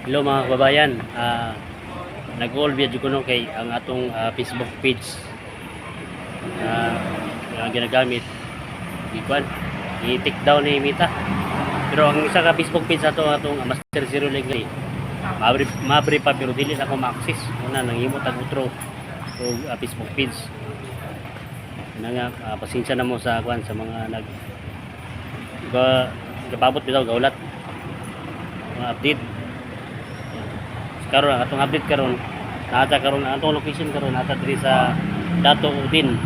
Hello mga kababayan, nag-all video ko no kay ang atong Facebook page ang ginagamit ikuan i-take down ni Mita. Pero ang isa ka Facebook page atong Master Zero League mabri pa pero dili na ko ma-access una nanghimo tag outro o Facebook page nga pasensya na mo sa kuan sa mga gababot bitaw gaulat mga update karon atong update karon nata karon atong location karon nata diri sa Dato Udin,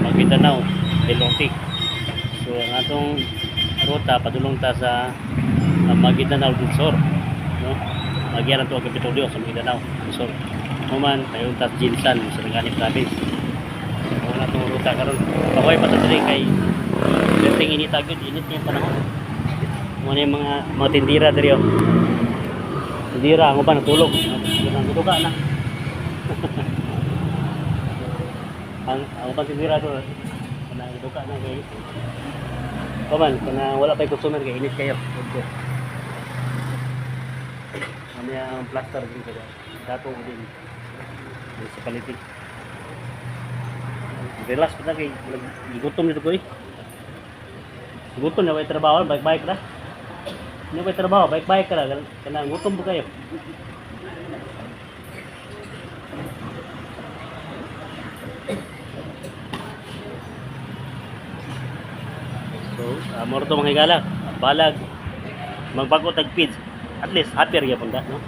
Maguindanao del Norte. So ang atong ruta padulong ta sa Maguindanao del Sur, no? Magian ato ang Kapitolyo sa Maguindanao del Sur. Human payon ta Jinsan sa Sarangani province. Ang atong ruta karon pahoy pa ta diri kay dating init agad init yung panahon. Mo ni mga tindira diri oh. Dira, ako pa natulog. Natutuga na. Ako pa tindira doon. Natutuga na kayo. Kaman, kung wala pa yung customer, kaya init kayo. Mamaya ang plaster din kayo. Dato din. Sa palitik. Relax pa na kayo. Gutom nito ko eh. Gutom na may trabaho, bike-bike na. Hindi ba trabaho? Baik-baik ka lang. Kailangan gutom po kayo. So, moro to mga higala. Balag. Magbago tag-feeds. At least, happier yapon ka, no?